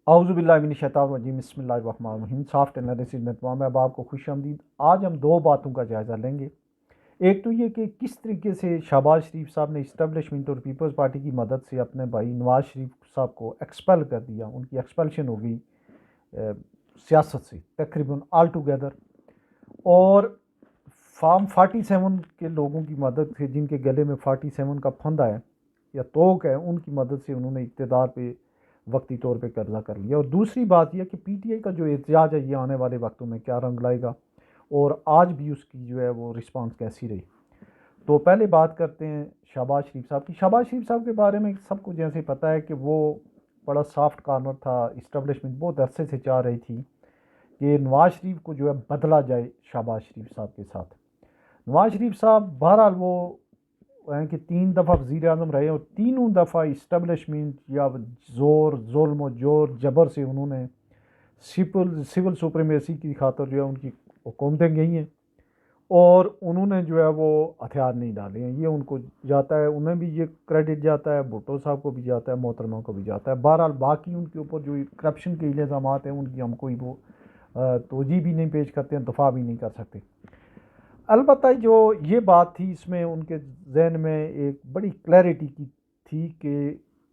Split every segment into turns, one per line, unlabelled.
औज़ुबिल्लाहिमिनश्शैतानिर्रजीम बिस्मिल्लाहिर्रहमानिर्रहीम। Soft analysis में तमाम अहबाब को खुशामदीद। आज हम दो बातों का जायज़ा लेंगे। एक तो ये कि किस तरीके से शहबाज शरीफ साहब ने इस्टेब्लिशमेंट और पीपल्स पार्टी की मदद से अपने भाई नवाज शरीफ साहब को एक्सपेल कर दिया, उनकी एक्सपेल्शन हो गई सियासत से तकरीबन ऑल टुगेदर। और फार्म 47 के लोगों की मदद से, जिनके गले में 47 का फंदा है या तोक है, उनकी मदद से उन्होंने इक़्तिदार पे वक्ती तौर पे कब्जा कर लिया। और दूसरी बात यह कि पीटीआई का जो एहतजाज है ये आने वाले वक्तों में क्या रंग लाएगा और आज भी उसकी जो है वो रिस्पांस कैसी रही। तो पहले बात करते हैं शहबाज शरीफ साहब की। शहबाज शरीफ साहब के बारे में सबको जैसे पता है कि वो बड़ा सॉफ्ट कॉर्नर था। इस्टेब्लिशमेंट बहुत अरसे से चाह रही थी कि नवाज शरीफ को जो है बदला जाए शहबाज शरीफ साहब के साथ। नवाज शरीफ साहब बहरहाल वो हैं कि 3 दफ़ा वज़ीर आज़म रहे और तीनों दफ़ा इस्टेब्लिशमेंट या ज़ोर जुल्म जोर जबर से उन्होंने सिविल सुप्रीमेसी की खातर जो है उनकी हुकूमतें गई हैं और उन्होंने जो है वो हथियार नहीं डाले हैं। ये उनको जाता है, उन्हें भी ये क्रेडिट जाता है, भुट्टो साहब को भी जाता है, मोहतरमा को भी जाता है। बहरहाल बाकी उनके ऊपर जो करप्शन के इल्ज़ाम हैं उनकी हम कोई वो तोजी भी नहीं पेश करते हैं, दफा भी नहीं कर सकते। अलबत्ता जो ये बात थी, इसमें उनके जहन में एक बड़ी क्लैरिटी की थी कि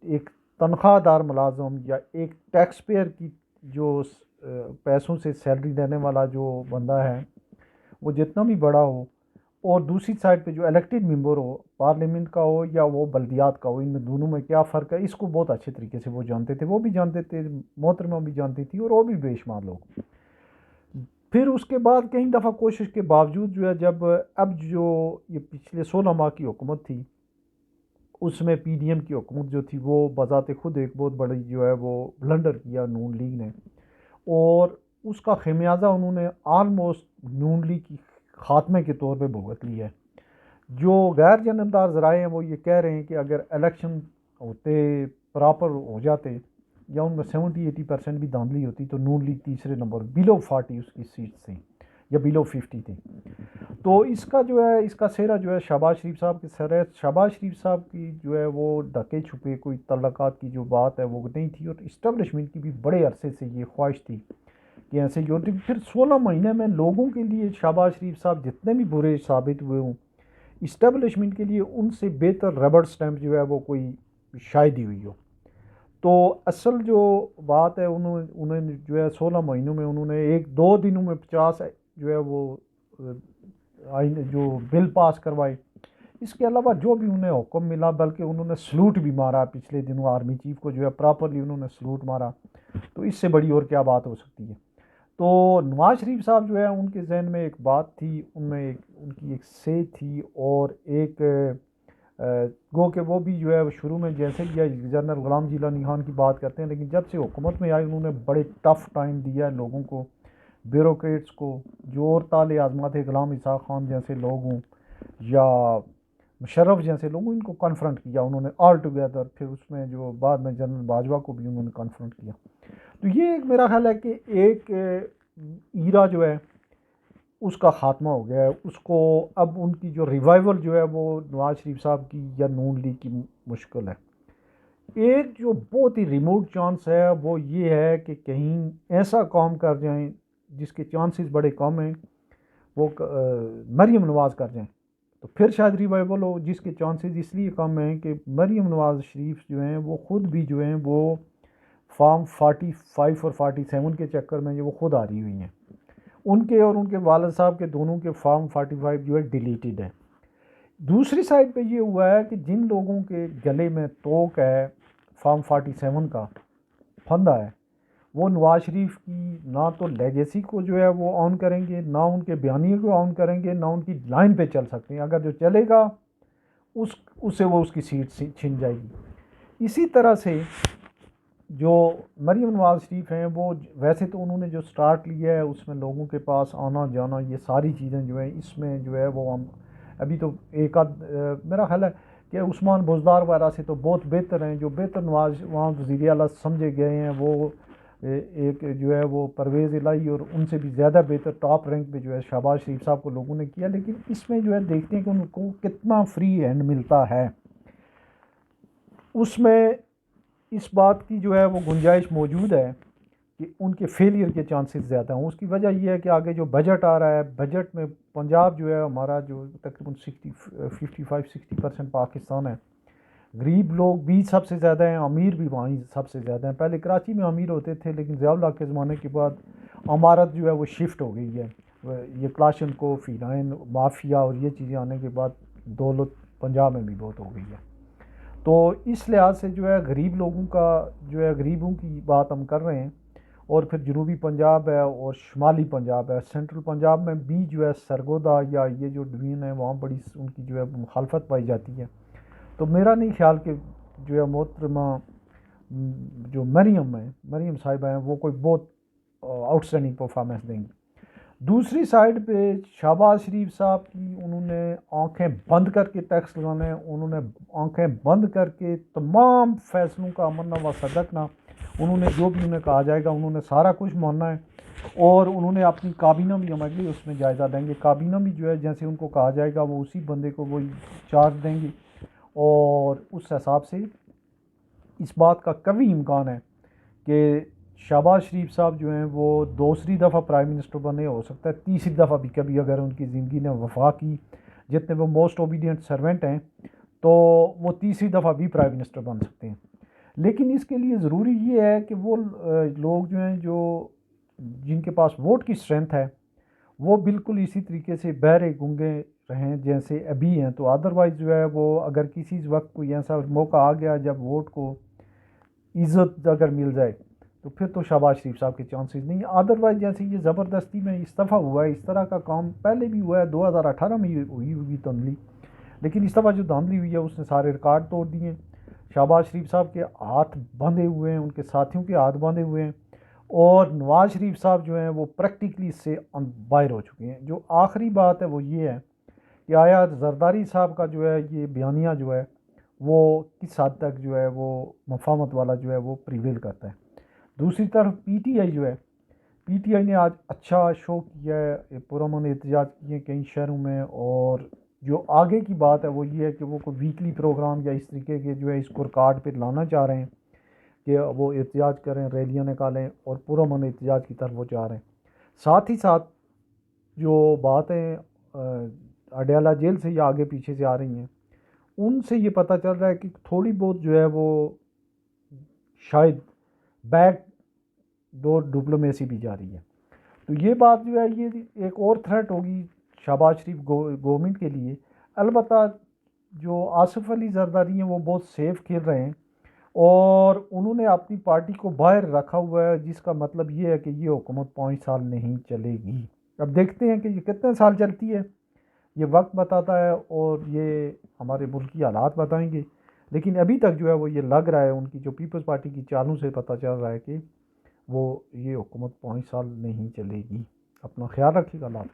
एक तनख्वाहदार मुलाजम या एक टैक्स पेयर की जो पैसों से सैलरी लेने वाला जो बंदा है, वो जितना भी बड़ा हो, और दूसरी साइड पे जो इलेक्टेड मेंबर हो, पार्लियामेंट का हो या वो बल्दियात का हो, इनमें दोनों में क्या फ़र्क है, इसको बहुत अच्छे तरीके से वो जानते थे। वो भी जानते थे, मोहतरमा भी जानती थी, और वो भी बेशुमार लोग। फिर उसके बाद कई दफ़ा कोशिश के बावजूद जो है, जब अब जो ये पिछले 16 माह की हुकूमत थी, उसमें पीडीएम की हुकूमत जो थी वो बज़ाते खुद एक बहुत बड़ी जो है वो ब्लंडर किया नून लीग ने, और उसका खमियाजा उन्होंने आलमोस्ट नून लीग की खात्मे के तौर पे भुगत लिया है। जो गैर जानबदार ज़राए हैं वो ये कह रहे हैं कि अगर इलेक्शन होते, प्रॉपर हो जाते, या उनमें 70-80% भी धांधली होती, तो नून लीग तीसरे नंबर बिलो 40 उसकी सीट थी या बिलो 50 थी। तो इसका जो है, इसका सेहरा जो है शहबाज शरीफ साहब के सर है। शहबाज शरीफ साहब की जो है वो ढके छुपे कोई तल्लकात की जो बात है वो नहीं थी, और इस्टेब्लिशमेंट की भी बड़े अरसे से ये ख्वाहिश थी कि ऐसे जो, फिर 16 महीने में लोगों के लिए शहबाज शरीफ साहब जितने भी बुरे साबित हुए हों, इस्टेब्लिशमेंट के लिए उनसे बेहतर रबड़ स्टैम्प जो है वो कोई शायद ही हुई हो। तो असल जो बात है, उन्होंने उन्होंने जो है 16 महीनों में उन्होंने एक दो दिनों में 50 जो है वो आइन जो बिल पास करवाए। इसके अलावा जो भी उन्हें हुक्म मिला, बल्कि उन्होंने सलूट भी मारा पिछले दिनों, आर्मी चीफ को जो है प्रॉपरली उन्होंने सलूट मारा। तो इससे बड़ी और क्या बात हो सकती है। तो नवाज शरीफ साहब जो है उनके जहन में एक बात थी, उनमें एक उनकी एक से थी, और एक गो कि वो भी जो है शुरू में जैसे ही जनरल गुलाम जिलानी खान की बात करते हैं, लेकिन जब से हुकूमत में आई उन्होंने बड़े टफ टाइम दिया है लोगों को, ब्यूरोक्रेट्स को, जो और ताले आजमा थे, गुलाम इसाक खान जैसे लोग हों या मुशर्रफ जैसे लोगों, इनको कन्फ्रंट किया उन्होंने ऑल टुगेदर। फिर उसमें जो बाद में जनरल बाजवा को भी उन्होंने कन्फ्रंट किया। तो ये एक मेरा ख्याल है कि एक ईरा जो है उसका ख़ात्मा हो गया है। उसको अब उनकी जो रिवाइवल जो है वो नवाज शरीफ साहब की या नून लीग की मुश्किल है। एक जो बहुत ही रिमोट चांस है वो ये है कि कहीं ऐसा काम कर जाएं जिसके चांसेस बड़े कम हैं, वो मरीम नवाज़ कर जाएं, तो फिर शायद रिवाइवल हो। जिसके चांसेस इसलिए कम हैं कि मरीम नवाज़ शरीफ जो हैं वो ख़ुद भी जो हैं वो फॉर्म 45 और 47 के चक्कर में जो वो खुद आ रही हुई हैं। उनके और उनके वालिद साहब के दोनों के फॉर्म 45 जो है डिलीटेड है। दूसरी साइड पे ये हुआ है कि जिन लोगों के गले में तोक है, फॉर्म 47 का फंदा है, वो नवाज शरीफ की ना तो लेगेसी को जो है वो ऑन करेंगे, ना उनके बयानियों को ऑन करेंगे, ना उनकी लाइन पे चल सकते हैं। अगर जो चलेगा उससे वो उसकी सीट छिन जाएगी। इसी तरह से जो मरीम नवाज शरीफ हैं, वो वैसे तो उन्होंने जो स्टार्ट लिया है उसमें लोगों के पास आना जाना, ये सारी चीज़ें जो है इसमें जो है वो हम अभी तो एक आध मेरा ख्याल है कि उस्मान बुज़दार वगैरह से तो बहुत बेहतर हैं। जो बेहतर नवाज वहाँ वज़ीर आला समझे गए हैं वो एक जो है वो परवेज़ इलाही, और उनसे भी ज़्यादा बेहतर टॉप रैंक पे जो है शहबाज शरीफ साहब को लोगों ने किया। लेकिन इसमें जो है देखते हैं कि उनको कितना फ्री हैंड मिलता है। उसमें इस बात की जो है वो गुंजाइश मौजूद है कि उनके फेलियर के चांसेस ज़्यादा हैं। उसकी वजह यह है कि आगे जो बजट आ रहा है, बजट में पंजाब जो है हमारा जो तकरीबन 55-60% पाकिस्तान है, गरीब लोग भी सबसे ज़्यादा हैं, अमीर भी वहीं सबसे ज़्यादा हैं। पहले कराची में अमीर होते थे, लेकिन ज़ियाउल हक के ज़माने के बाद अमारत जो है वो शिफ्ट हो गई है। ये क्लाशन फिनाइन माफिया और ये चीज़ें आने के बाद दौलत पंजाब में भी बहुत हो गई है। तो इस लिहाज से जो है गरीब लोगों का जो है, गरीबों की बात हम कर रहे हैं। और फिर जनूबी पंजाब है और शुमाली पंजाब है। सेंट्रल पंजाब में भी जो है सरगोदा या ये जो डिवीज़न है वहाँ बड़ी उनकी जो है मुखालफत पाई जाती है। तो मेरा नहीं ख्याल कि जो है मोहतरमा जो मरीम साहिबा हैं वो कोई बहुत आउटस्टैंडिंग परफॉर्मेंस देंगी। दूसरी साइड पे शहबाज शरीफ साहब की, उन्होंने आंखें बंद करके टैक्स लगाना है, उन्होंने आंखें बंद करके तमाम फैसलों का अमलना व सदकना, उन्होंने जो भी उन्हें कहा जाएगा उन्होंने सारा कुछ मानना है। और उन्होंने अपनी काबीना भी, हम अगली उसमें जायज़ा लेंगे, काबीना भी जो है जैसे उनको कहा जाएगा वो उसी बंदे को वही चार्ज देंगे। और उस हिसाब से इस बात का कभी इम्कान है कि शहबाज शरीफ साहब जो हैं वो दूसरी दफ़ा प्राइम मिनिस्टर बने, हो सकता है तीसरी दफ़ा भी कभी अगर उनकी ज़िंदगी ने वफा की, जितने वो मोस्ट ओबीडियंट सर्वेंट हैं, तो वो तीसरी दफ़ा भी प्राइम मिनिस्टर बन सकते हैं। लेकिन इसके लिए ज़रूरी ये है कि वो लोग जो हैं, जो जिनके पास वोट की स्ट्रेंथ है, वो बिल्कुल इसी तरीके से बहरे गूंगे रहें जैसे अभी हैं। तो अदरवाइज़ जो है वो अगर किसी वक्त कोई ऐसा मौका आ गया जब वोट को इज़्ज़त अगर मिल जाए, तो फिर तो शहबाज शरीफ साहब के चांसेस नहीं। अदरवाइज़ जैसे ये ज़बरदस्ती में इस्तीफ़ा हुआ है, इस तरह का काम पहले भी हुआ है, 2018 में हुई हुई धांधली। लेकिन इस दफ़ा जो धांधली हुई है उसने सारे रिकॉर्ड तोड़ दिए। शहबाज शरीफ साहब के हाथ बंधे हुए हैं, उनके साथियों के हाथ बंधे हुए हैं। और नवाज़ शरीफ साहब जो हैं वो प्रैक्टिकली इससे बाहर हो चुके हैं। जो आखिरी बात है वो ये है कि आया जरदारी साहब का जो है ये बयानिया जो है वो किस हद तक जो है वो मफामत वाला जो है वो प्रिवेल करता है। दूसरी तरफ पीटीआई जो है, पीटीआई ने आज अच्छा शो किया है, पुरअमन एहतजाज किए कई शहरों में। और जो आगे की बात है वो ये है कि वो कोई वीकली प्रोग्राम या इस तरीके के जो है स्कोर कार्ड पर लाना चाह रहे हैं कि वो एहतजाज करें, रैलियाँ निकालें और पुरअमन एहतजाज की तरफ वो जा रहे हैं। साथ ही साथ जो बातें अडयाला जेल से या आगे पीछे से आ रही हैं, उनसे ये पता चल रहा है कि थोड़ी बहुत जो है वो शायद बैक डोर डिप्लोमेसी भी जारी है। तो ये बात जो है ये एक और थ्रेट होगी शहबाज शरीफ गवर्नमेंट के लिए। अलबत्ता जो आसिफ अली जरदारी हैं वो बहुत सेफ खेल रहे हैं और उन्होंने अपनी पार्टी को बाहर रखा हुआ है, जिसका मतलब ये है कि ये हुकूमत 5 साल नहीं चलेगी। अब देखते हैं कि ये कितने साल चलती है, ये वक्त बताता है और ये हमारे मुल्क की हालात बताएंगे। लेकिन अभी तक जो है वो ये लग रहा है, उनकी जो पीपल्स पार्टी की चालों से पता चल रहा है कि वो ये हुकूमत 5 साल नहीं चलेगी। अपना ख्याल रखिएगा। अल्लाह हाफ़िज़।